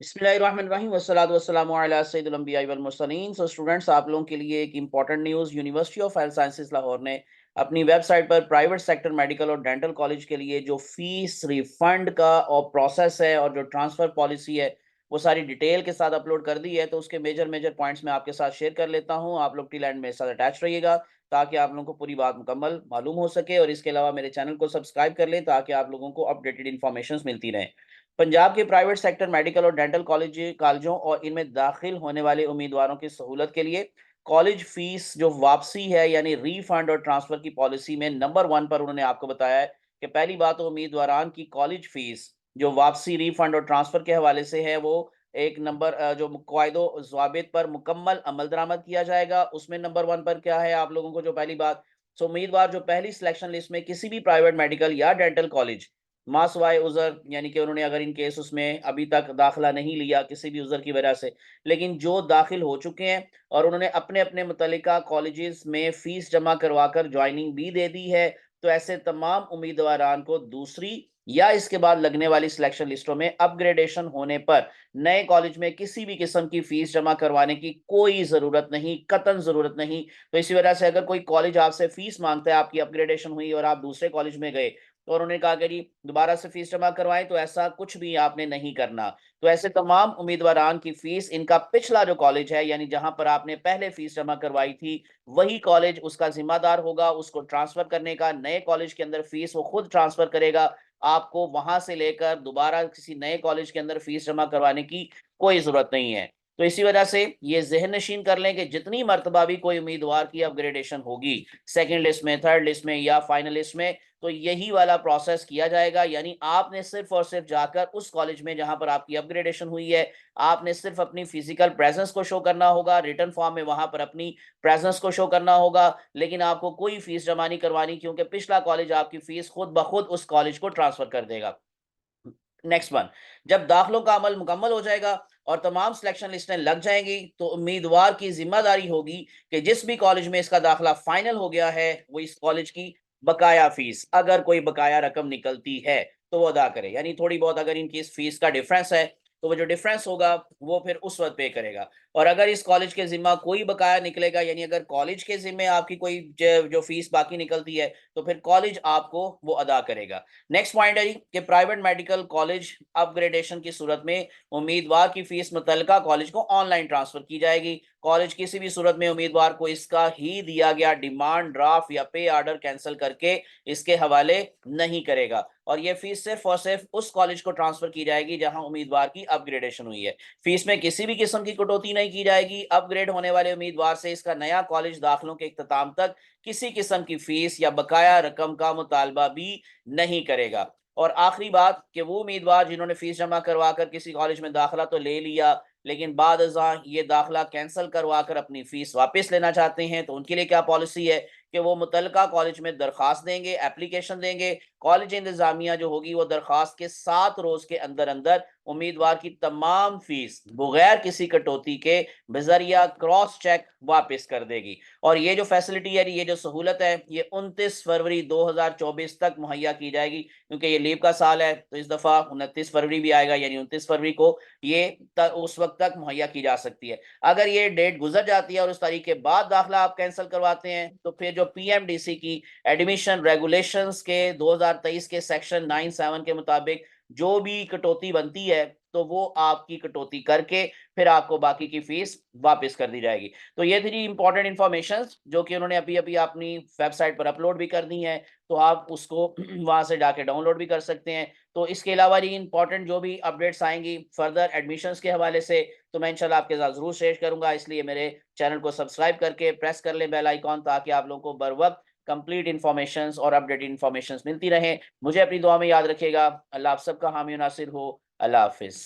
बिस्मिल्लाहिर्रहमानिर्रहीम वस्सलातु वस्सलामु अला सय्यिदिल अंबिया'i वल मुरसलीन। सो स्टूडेंट्स, आप लोगों के लिए एक important news. University of health sciences Lahore ने अपनी वेबसाइट पर प्राइवेट सेक्टर मेडिकल और डेंटल कॉलेज के लिए जो फीस रिफंड का और प्रोसेस है और जो ट्रांसफ़र पॉलिसी है, वो सारी डिटेल के साथ अपलोड कर दी है। तो उसके मेजर मेजर पॉइंट्स मैं आपके साथ शेयर कर लेता हूँ। आप लोग टिल एंड मेरे साथ अटैच रहिएगा ताकि आप लोगों को पूरी बात मुकम्मल मालूम हो सके, और इसके अलावा मेरे चैनल को सब्सक्राइब कर लें ताकि आप लोगों को अपडेटेड इन्फॉर्मेशन मिलती रहें। पंजाब के प्राइवेट सेक्टर मेडिकल और डेंटल कॉलेजों और इनमें दाखिल होने वाले उम्मीदवारों की सहूलत के लिए कॉलेज फीस जो वापसी है यानी रीफंड और ट्रांसफर की पॉलिसी में नंबर 1 पर उन्होंने आपको बताया है कि पहली बात तो उम्मीदवारान की कॉलेज फीस जो वापसी रीफंड और ट्रांसफर के हवाले से है, वो एक नंबर जो कायदो ज़वाबित पर मुकम्मल अमल दरामद किया जाएगा। उसमें नंबर 1 पर क्या है आप लोगों को, जो पहली बात, सो उम्मीदवार जो पहली सिलेक्शन लिस्ट में किसी भी प्राइवेट मेडिकल या डेंटल कॉलेज मासवाए उज़र, यानी कि उन्होंने अगर इन केस उसमें अभी तक दाखिला नहीं लिया किसी भी उज़र की वजह से, लेकिन जो दाखिल हो चुके हैं और उन्होंने अपने-अपने मुतल्लिका कॉलेजेस में फ़ीस जमा करवाकर जॉइनिंग भी दे दी है, तो ऐसे तमाम उम्मीदवारान को दूसरी या इसके बाद लगने वाली सिलेक्शन लिस्टों में अपग्रेडेशन होने पर नए कॉलेज में किसी भी किस्म की फ़ीस जमा करवाने की कोई ज़रूरत नहीं, कतई ज़रूरत नहीं। तो इसी वजह से अगर कोई कॉलेज आपसे फ़ीस माँगता है, आपकी अपग्रेडेशन हुई और आप दूसरे कॉलेज में गए, तो उन्होंने कहा कि जी दोबारा से फीस जमा करवाएं, तो ऐसा कुछ भी आपने नहीं करना। तो ऐसे तमाम उम्मीदवारान की फीस इनका पिछला जो कॉलेज है यानी जहां पर आपने पहले फीस जमा करवाई थी, वही कॉलेज उसका जिम्मेदार होगा उसको ट्रांसफर करने का। नए कॉलेज के अंदर फीस वो खुद ट्रांसफर करेगा। आपको वहां से लेकर दोबारा किसी नए कॉलेज के अंदर फीस जमा करवाने की कोई जरूरत नहीं है। तो इसी वजह से ये ज़हन नशीन कर लें कि जितनी मर्तबा भी कोई उम्मीदवार की अपग्रेडेशन होगी, सेकंड लिस्ट में, थर्ड लिस्ट में या फाइनल लिस्ट में, तो यही वाला प्रोसेस किया जाएगा। यानी आपने सिर्फ और सिर्फ जाकर उस कॉलेज में जहां पर आपकी अपग्रेडेशन हुई है, आपने सिर्फ अपनी फिजिकल प्रेजेंस को शो करना होगा, रिटर्न फॉर्म में वहां पर अपनी प्रेजेंस को शो करना होगा, लेकिन आपको कोई फीस जमा नहीं करवानी, क्योंकि पिछला कॉलेज आपकी फीस खुद ब खुद उस कॉलेज को ट्रांसफर कर देगा। नेक्स्ट वन, जब दाखिलों का अमल मुकम्मल हो जाएगा और तमाम सिलेक्शन लिस्टें लग जाएंगी, तो उम्मीदवार की जिम्मेदारी होगी कि जिस भी कॉलेज में इसका दाखिला फाइनल हो गया है, वो इस कॉलेज की बकाया फीस, अगर कोई बकाया रकम निकलती है, तो वो अदा करे। यानी थोड़ी बहुत अगर इनकी इस फीस का डिफरेंस है, तो वो जो डिफरेंस होगा वो फिर उस वक्त पे करेगा। और अगर इस कॉलेज के जिम्मा कोई बकाया निकलेगा, यानी अगर कॉलेज के जिम्मे आपकी कोई जो फीस बाकी निकलती है, तो फिर कॉलेज आपको वो अदा करेगा। नेक्स्ट पॉइंट है कि प्राइवेट मेडिकल कॉलेज अपग्रेडेशन की सूरत में उम्मीदवार की फीस मुतलका कॉलेज को ऑनलाइन ट्रांसफर की जाएगी। कॉलेज किसी भी सूरत में उम्मीदवार को इसका ही दिया गया डिमांड ड्राफ्ट या पे ऑर्डर कैंसिल करके इसके हवाले नहीं करेगा, और यह फीस सिर्फ और सिर्फ उस कॉलेज को ट्रांसफर की जाएगी जहां उम्मीदवार की अपग्रेडेशन हुई है। फीस में किसी भी किस्म की कटौती नहीं की जाएगी। अपग्रेड होने वाले उम्मीदवार से इसका नया कॉलेज दाखिलों के इख्तिताम तक किसी किस्म की फीस या बकाया रकम का मुतालबा भी नहीं करेगा। और आखिरी बात कि वो उम्मीदवार जिन्होंने फीस जमा करवा कर किसी कॉलेज में दाखिला तो ले लिया, लेकिन बाद अज़ां ये दाखिला कैंसिल करवा कर अपनी फीस वापस लेना चाहते हैं, तो उनके लिए क्या पॉलिसी है कि वो मुतलका कॉलेज में दरखास्त देंगे, एप्लीकेशन देंगे। कॉलेज इंतजामिया जो होगी वो दरखास्त के 7 रोज के अंदर अंदर उम्मीदवार की तमाम फीस बगैर किसी कटौती के बजरिया क्रॉस चेक वापस कर देगी। और ये जो फैसिलिटी है, ये जो सहूलत है, ये 29 फरवरी 2024 तक मुहैया की जाएगी, क्योंकि ये लीव का साल है। तो इस दफ़ा 29 फरवरी भी आएगा, यानी 29 फरवरी को ये उस वक्त तक मुहैया की जा सकती है। अगर ये डेट गुजर जाती है और उस तारीख के बाद दाखिला आप कैंसिल करवाते हैं, तो फिर जो पीएमडीसी की एडमिशन रेगुलेशंस के 2023 के सेक्शन 97 के मुताबिक जो भी कटौती बनती है, तो वो आपकी कटौती करके फिर आपको बाकी की फीस वापस कर दी जाएगी। तो ये थी इंपॉर्टेंट इन्फॉर्मेशन जो कि उन्होंने अभी अभी अपनी वेबसाइट पर अपलोड भी कर दी है, तो आप उसको वहां से जाके डाउनलोड भी कर सकते हैं। तो इसके अलावा ये इंपॉर्टेंट जो भी अपडेट्स आएंगी फर्दर एडमिशन्स के हवाले से, तो मैं इंशाल्लाह आपके साथ जरूर शेयर करूंगा। इसलिए मेरे चैनल को सब्सक्राइब करके प्रेस कर लें बेल आइकॉन, ताकि आप लोगों को बर वक्त कंप्लीट इन्फॉर्मेशन और अपडेटेड इन्फॉर्मेशन मिलती रहे। मुझे अपनी दुआ में याद रखिएगा। अल्लाह आप सबका हामी नासिर हो। अल्लाह हाफिज।